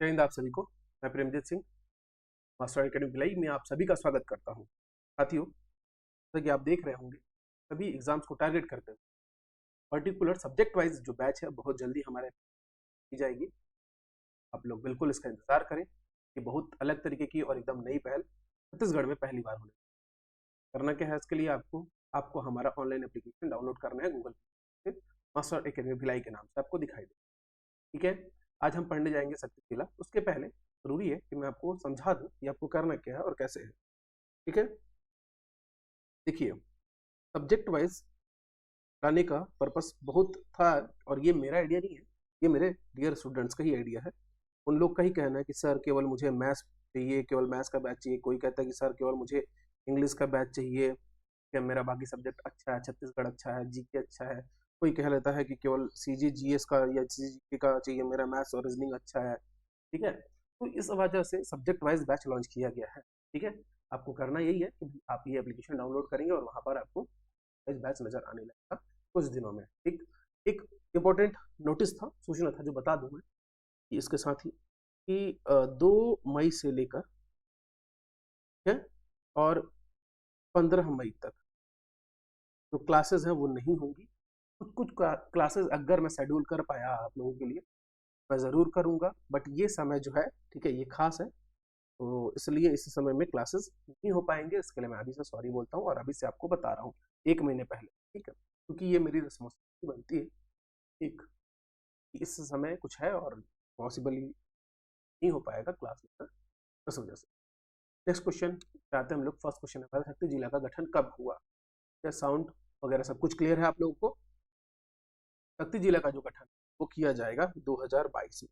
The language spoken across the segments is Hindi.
जय हिंद आप सभी को। मैं प्रेमजीत सिंह मास्टर एकेडमी भिलाई में आप सभी का स्वागत करता हूं। साथियों, जैसा कि आप देख रहे होंगे, सभी एग्जाम्स को टारगेट करते हुए पर्टिकुलर सब्जेक्ट वाइज जो बैच है बहुत जल्दी हमारे की जाएगी। आप लोग बिल्कुल इसका इंतजार करें कि बहुत अलग तरीके की और एकदम नई पहल छत्तीसगढ़ में पहली बार होने करना क्या है। इसके लिए आपको आपको हमारा ऑनलाइन एप्लीकेशन डाउनलोड करना है गूगल पे, मास्टर एकेडमी भिलाई के नाम से आपको दिखाई दे। ठीक है, आज हम पढ़ने जाएंगे शक्तिशिला। उसके पहले जरूरी है कि मैं आपको समझा दूं कि आपको करना क्या है और कैसे है। ठीक है, देखिए, सब्जेक्ट वाइज लाने का पर्पस बहुत था और ये मेरा आइडिया नहीं है, ये मेरे डियर स्टूडेंट्स का ही आइडिया है। उन लोग का ही कहना है कि सर केवल मुझे मैथ्स चाहिए, केवल मैथ्स का बैच चाहिए। कोई कहता है कि सर केवल मुझे इंग्लिश का बैच चाहिए, क्या मेरा बाकी सब्जेक्ट अच्छा है, छत्तीसगढ़ अच्छा है, जीके अच्छा है। कोई कह लेता है कि केवल सीजी जीएस का या सीजीके का चाहिए, मेरा मैथ्स और रीजनिंग अच्छा है। ठीक है, तो इस वजह से सब्जेक्ट वाइज बैच लॉन्च किया गया है। ठीक है, आपको करना यही है कि आप ये एप्लीकेशन डाउनलोड करेंगे और वहां पर आपको बैच नजर आने लगेगा कुछ दिनों में। ठीक, एक इम्पोर्टेंट नोटिस था, सूचना था जो बता दूं मैं कि इसके साथ ही कि 2 मई से लेकर है और 15 मई तक जो क्लासेस हैं वो नहीं होंगी। कुछ कुछ क्लासेस अगर मैं शेड्यूल कर पाया आप लोगों के लिए मैं ज़रूर करूंगा, बट ये समय जो है, ठीक है, ये खास है, तो इसलिए इस समय में क्लासेस नहीं हो पाएंगे। इसके लिए मैं अभी से सॉरी बोलता हूँ और अभी से आपको बता रहा हूँ 1 महीने पहले। ठीक है, क्योंकि ये मेरी रिस्पॉन्सिबिलिटी बनती है एक, इस समय कुछ है और पॉसिबली नहीं हो पाएगा क्लास में, इस वजह से। नेक्स्ट क्वेश्चन चाहते हैं हम लोग। फर्स्ट क्वेश्चन है, भारत शक्ति जिला का गठन कब हुआ? क्या साउंड वगैरह सब कुछ क्लियर है आप लोगों को? शक्ति जिला का जो गठन वो किया जाएगा 2022 में।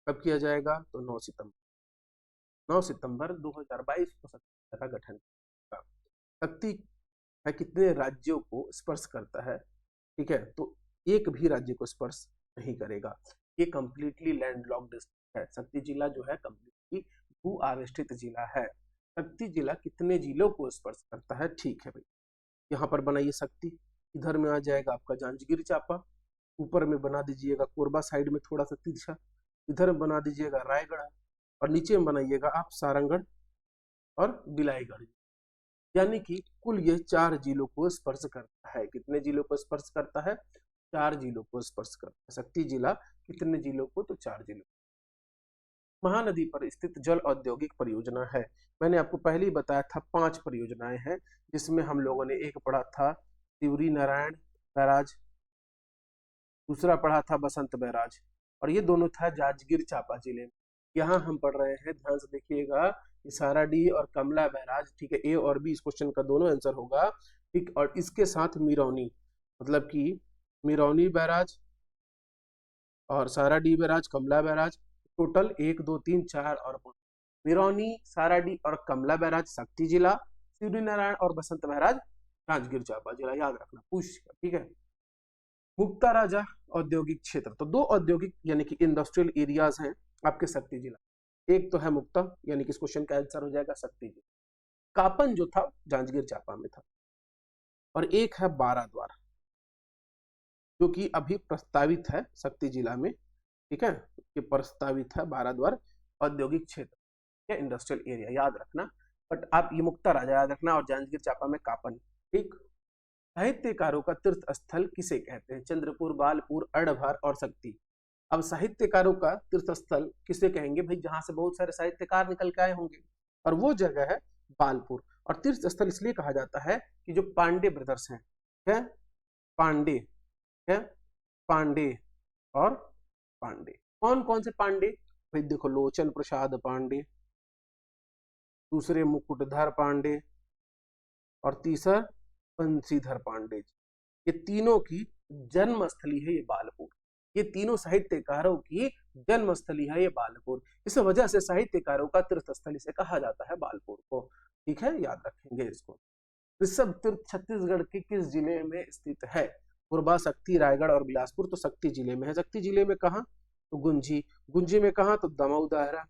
कब किया जाएगा? तो 9 सितंबर 2022 को शक्ति जिला का गठन होगा। शक्ति है कितने राज्यों को स्पर्श करता है? ठीक है, तो एक भी राज्य को स्पर्श नहीं करेगा। ये कंप्लीटली लैंडलॉक्ड डिस्ट्रिक्ट है। शक्ति जिला जो है कंप्लीटली भू आवेष्टित जिला है। शक्ति जिला कितने जिलों को स्पर्श करता है? ठीक है भाई, यहाँ पर बनाइए शक्ति, इधर में आ जाएगा आपका जांजगीर चांपा, ऊपर में बना दीजिएगा कोरबा साइड में थोड़ा सा तिरछा, इधर बना दीजिएगा रायगढ़ और नीचे में बनाइएगा आप सारंगढ़ और बिलाईगढ़। यानी कि कुल ये 4 जिलों को स्पर्श करता है। कितने जिलों को स्पर्श करता है? 4 जिलों को स्पर्श करता है। शक्ति जिला कितने जिलों को? तो 4 जिलों। महानदी पर स्थित जल औद्योगिक परियोजना है। मैंने आपको पहले ही बताया था 5 परियोजनाएं हैं, जिसमें हम लोगों ने एक पढ़ा था तिवरी नारायण बैराज, दूसरा पढ़ा था बसंत बैराज, और ये दोनों था जांजगीर चांपा जिले में। यहाँ हम पढ़ रहे हैं, ध्यान से देखिएगा, साराडी और कमला बैराज। ठीक है, ए और बी इस क्वेश्चन का दोनों आंसर होगा। ठीक, और इसके साथ मिरौनी, मतलब कि मिरौनी बैराज और साराडी बैराज, कमला बैराज, टोटल 1 2 3 4 और 5। मिरौनी, साराडी और कमला बैराज शक्ति जिला, सूर्य नारायण और बसंत बैराज जांजगीर चांपा जिला। याद रखना, पूछ। ठीक है, मुक्ता राजा औद्योगिक क्षेत्र, तो 2 औद्योगिक यानी कि इंडस्ट्रियल एरियाज हैं आपके शक्ति जिला। एक तो है मुक्ता, यानी कि इस क्वेश्चन का आंसर हो जाएगा शक्ति जिला। कापन जो था जांजगीर चांपा में था, और एक है बाराद्वार जो कि अभी प्रस्तावित है शक्ति जिला में। ठीक है, ये प्रस्तावित है बाराद्वार औद्योगिक क्षेत्र या इंडस्ट्रियल एरिया, याद रखना। बट आप ये मुक्ता राजा याद रखना और जांजगीर चांपा में कापन। ठीक, साहित्यकारों का तीर्थ स्थल किसे कहते हैं? चंद्रपुर, बालपुर, अड़भार और शक्ति। अब साहित्यकारों का तीर्थ स्थल किसे कहेंगे भाई? जहां से बहुत सारे साहित्यकार निकल के आए होंगे, और वो जगह है बालपुर। और तीर्थ स्थल इसलिए कहा जाता है कि जो पांडे ब्रदर्स हैं, क्या पांडे, क्या पांडे और पांडे, कौन कौन से पांडे भाई? देखो, लोचन प्रसाद पांडे, दूसरे मुकुटधर पांडे, और तीसरा बंशीधर पांडे। ये तीनों की जन्मस्थली है ये बालपुर। ये तीनों साहित्यकारों की जन्मस्थली है ये बालपुर। इस वजह से साहित्यकारों का तीर्थ स्थल इसे कहा जाता है बालपुर को। ठीक है, याद रखेंगे इसको। ऋषभ तीर्थ छत्तीसगढ़ के किस जिले में स्थित है? कोरबा, शक्ति, रायगढ़ और बिलासपुर। तो शक्ति जिले में है। शक्ति जिले में कहा? तो गुंजी। गुंजी में कहा? तो दमऊ दायरा।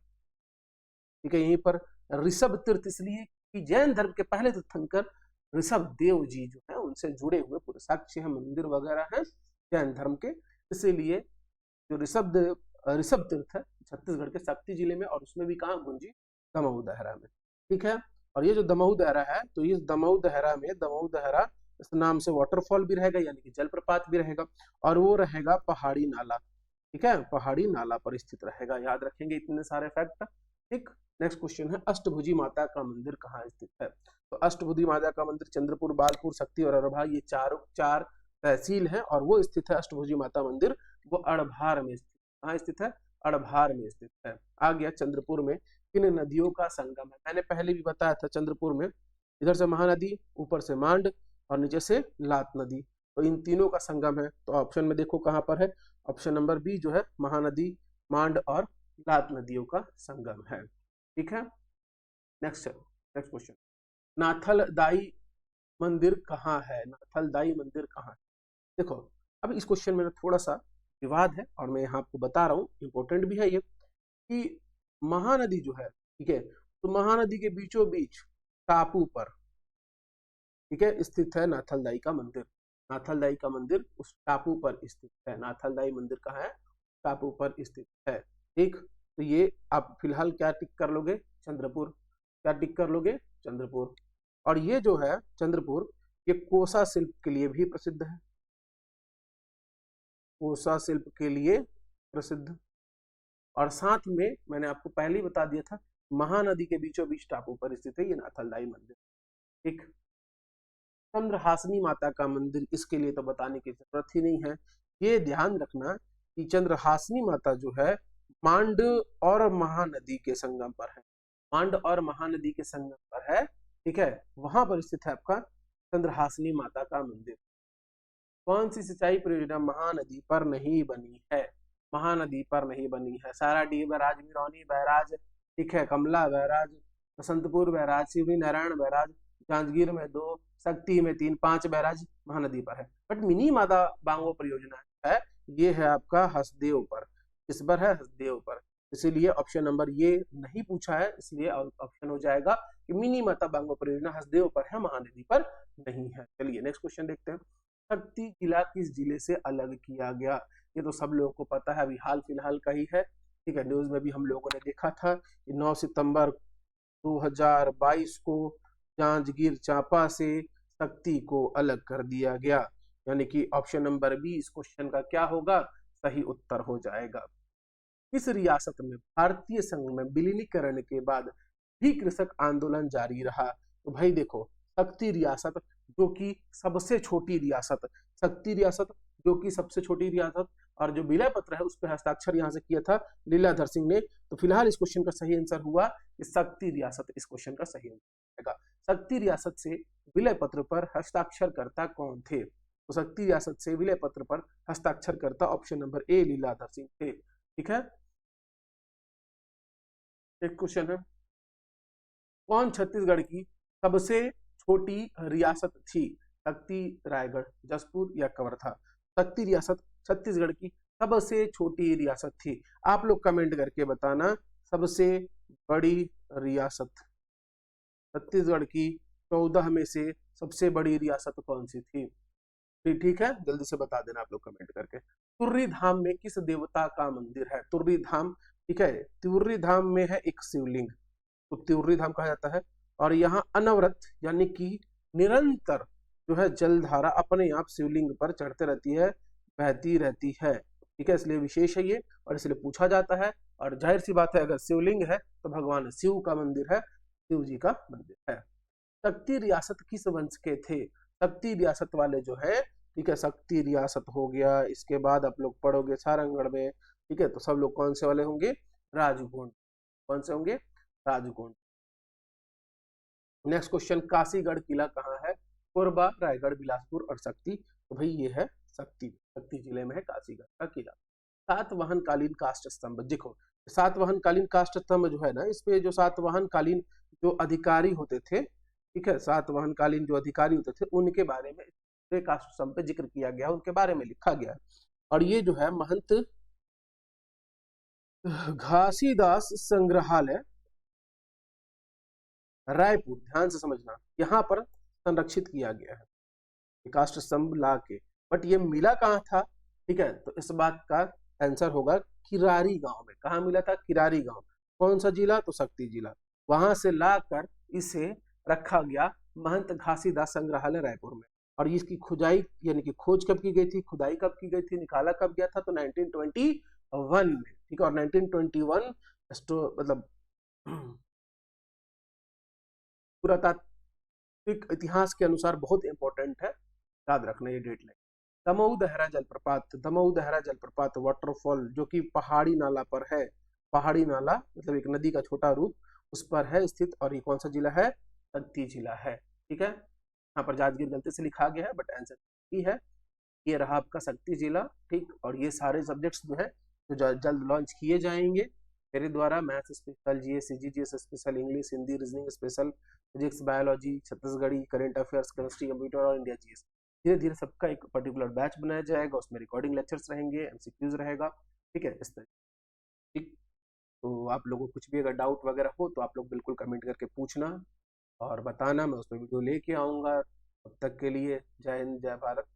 ठीक है, यहीं पर ऋषभ तीर्थ इसलिए कि जैन धर्म के पहले तीर्थंकर ऋषभ देव जी जो है उनसे जुड़े हुए पूरे साक्ष्य है, मंदिर वगैरह है जैन धर्म के, इसीलिए जो ऋषभ तीर्थ है छत्तीसगढ़ के शक्ति जिले में, और उसमें भी कहाँ गुंजी, दमऊ दहरा में। ठीक है, और ये जो दमऊ दहरा है, तो इस दमऊ दहरा में, दमऊ दहरा इस नाम से वाटरफॉल भी रहेगा, यानी कि जलप्रपात भी रहेगा, और वो रहेगा पहाड़ी नाला। ठीक है, पहाड़ी नाला पर स्थित रहेगा। याद रखेंगे इतने सारे फैक्ट। ठीक, नेक्स्ट क्वेश्चन है अष्टभुजी माता का मंदिर कहाँ स्थित है? तो अष्टभुजी माता का मंदिर चंद्रपुर, बालपुर, शक्ति और अरभा, ये चार तहसील है, और वो स्थित है अष्टभुजी माता मंदिर, वो अड़भार में स्थित। कहाँ स्थित है? अड़भार में स्थित है। आ गया चंद्रपुर में किन नदियों का संगम है? मैंने पहले भी बताया था, चंद्रपुर में इधर से महानदी, ऊपर से मांड, और नीचे से लात नदी, तो इन तीनों का संगम है। तो ऑप्शन में देखो कहाँ पर है, ऑप्शन नंबर बी जो है, महानदी, मांड और लात नदियों का संगम है। ठीक है, नेक्स्ट क्वेश्चन, नाथल दाई मंदिर कहाँ है? नाथल दाई मंदिर कहाँ है? देखो, अब इस क्वेश्चन में थोड़ा सा विवाद है, और मैं यहाँ आपको बता रहा हूँ, इंपॉर्टेंट भी है ये, कि महानदी जो है, ठीक है, तो महानदी के बीचों बीच टापू पर, ठीक है, स्थित है नाथलदाई का मंदिर। नाथलदाई का मंदिर उस टापू पर स्थित है। नाथलदाई मंदिर कहाँ है? टापू पर स्थित है। ठीक, तो ये आप फिलहाल क्या टिक कर लोगे? चंद्रपुर। क्या टिक कर लोगे? चंद्रपुर। और ये जो है चंद्रपुर, ये कोसा शिल्प के लिए भी प्रसिद्ध है। कोसा शिल्प के लिए प्रसिद्ध, और साथ में मैंने आपको पहले ही बता दिया था, महानदी के बीचों बीच टापू पर स्थित है ये नाथलदाई मंदिर। ठीक, चंद्रहासिनी माता का मंदिर, इसके लिए तो बताने की जरूरत ही नहीं है। ये ध्यान रखना कि चंद्रहासिनी माता जो है मांड और महानदी के संगम पर है। मांड और महानदी के संगम पर है। ठीक है, वहां पर स्थित है आपका चंद्रहासिनी माता का मंदिर। कौन सी सिंचाई परियोजना महानदी पर नहीं बनी है? महानदी पर नहीं बनी है। साराडीह बैराज, मिरौनी बैराज, ठीक है, Kamla barrage, Basantpur barrage, Shivri Narayan barrage, Janjgir में 2, शक्ति में 3, 5 बैराज महानदी पर है। बट मिनी मादा बांगो परियोजना है, ये है आपका हसदेव पर। किस पर है? हसदेव पर। इसीलिए ऑप्शन नंबर ये नहीं पूछा है, इसलिए ऑप्शन हो जाएगा कि मिनी माता बांगो परियोजना हसदेव पर है, महानदी पर नहीं है। चलिए नेक्स्ट क्वेश्चन देखते हैं। शक्ति जिला किस जिले से अलग किया गया? ये तो सब लोगों को पता है, अभी हाल फिलहाल का ही है। ठीक है, न्यूज में भी हम लोगों ने देखा था कि 9 सितंबर 2022 को जांजगीर चांपा से शक्ति को अलग कर दिया गया, यानी कि ऑप्शन नंबर बी इस क्वेश्चन का क्या होगा? सही उत्तर हो जाएगा। इस रियासत में भारतीय संघ में विलीनीकरण के बाद भी कृषक आंदोलन जारी रहा। तो भाई देखो, शक्ति रियासत जो कि सबसे छोटी रियासत, शक्ति रियासत जो कि सबसे छोटी रियासत, और जो विलय पत्र है उस पर हस्ताक्षर यहाँ से किया था लीलाधर सिंह ने। तो फिलहाल इस क्वेश्चन का सही आंसर हुआ कि शक्ति रियासत इस क्वेश्चन का सही आंसर होगा। शक्ति रियासत से विलय पत्र पर हस्ताक्षरकर्ता कौन थे? तो शक्ति रियासत से विलय पत्र पर हस्ताक्षरकर्ता option number A Leeladhar Singh थे। ठीक है, एक क्वेश्चन है, कौन छत्तीसगढ़ की सबसे छोटी रियासत थी? शक्ति, रायगढ़, जसपुर या कवर्धा? शक्ति रियासत छत्तीसगढ़ की सबसे छोटी रियासत थी। आप लोग कमेंट करके बताना सबसे बड़ी रियासत छत्तीसगढ़ की 14 में से सबसे बड़ी रियासत कौन सी थी? ठीक है, जल्दी से बता देना आप लोग कमेंट करके। तुर्री धाम में किस देवता का मंदिर है? तुर्री धाम, ठीक है, तुर्री धाम में है एक शिवलिंग, तो तुर्री धाम कहा जाता है। और यहाँ अनवरत यानी कि निरंतर जो है जलधारा अपने आप शिवलिंग पर चढ़ते रहती है, बहती रहती है। ठीक है, इसलिए विशेष है ये, और इसलिए पूछा जाता है। और जाहिर सी बात है, अगर शिवलिंग है तो भगवान शिव का मंदिर है, शिव जी का मंदिर है। शक्ति रियासत किस वंश के थे? शक्ति रियासत वाले जो है, ठीक है, शक्ति रियासत हो गया, इसके बाद आप लोग पढ़ोगे सारंगढ़ में, ठीक है, तो सब लोग कौन से वाले होंगे? राजगोंड। कौन से होंगे? राजगोंड। नेक्स्ट क्वेश्चन, काशीगढ़ किला कहाँ है? कोरबा, रायगढ़, बिलासपुर और शक्ति? तो भाई ये है शक्ति जिले में है काशीगढ़ का किला। सातवाहन कालीन काष्ठ स्तंभ, देखो सातवाहन कालीन काष्ठ स्तंभ जो है ना, इस पे जो सातवाहन कालीन जो अधिकारी होते थे, ठीक है, सातवाहन कालीन जो अधिकारी होते थे उनके बारे में काष्ठ स्तंभ पे जिक्र किया गया, उनके बारे में लिखा गया। और ये जो है महंत घासीदास संग्रहालय रायपुर, ध्यान से समझना, यहाँ पर संरक्षित किया गया है काष्ठ स्तंभ ला के। बट ये मिला कहाँ था? ठीक है, तो इस बात का आंसर होगा किरारी गांव में। कहाँ मिला था? किरारी गांव। कौन सा जिला? तो शक्ति जिला। वहां से लाकर इसे रखा गया महंत घासीदास संग्रहालय रायपुर में। और इसकी खुदाई यानी कि खोज कब की गई थी, खुदाई कब की गई थी, निकाला कब गया था? तो 1921 में। ठीक है, और 1921 मतलब पुरातात्विक इतिहास के अनुसार बहुत इंपॉर्टेंट है, याद रखना ये डेट लाइन। दमऊ दहरा जलप्रपात, दमऊ दहरा जलप्रपात वाटरफॉल जो कि पहाड़ी नाला पर है, पहाड़ी नाला मतलब एक नदी का छोटा रूप उस पर है स्थित, और ये कौन सा जिला है? शक्ति जिला है। ठीक है, यहाँ पर जांजगीर गलती से लिखा गया है बट आंसर ही है, ये रहा आपका शक्ति जिला। ठीक, और ये सारे सब्जेक्ट्स जो है तो जल्द लॉन्च किए जाएंगे मेरे द्वारा। Maths special, GS CGGS special, English, Hindi, reasoning special, physics, biology, Chhattisgarhi, current affairs, chemistry, computer और इंडिया जीएस। धीरे धीरे सबका एक पर्टिकुलर बैच बनाया जाएगा, उसमें रिकॉर्डिंग लेक्चर्स रहेंगे, एमसीक्यूज रहेगा। ठीक है, इस तरह। ठीक, तो आप लोगों को कुछ भी अगर डाउट वगैरह हो तो आप लोग बिल्कुल कमेंट करके पूछना और बताना, मैं उसमें वीडियो लेके आऊँगा। तब तक के लिए जय हिंद, जय भारत।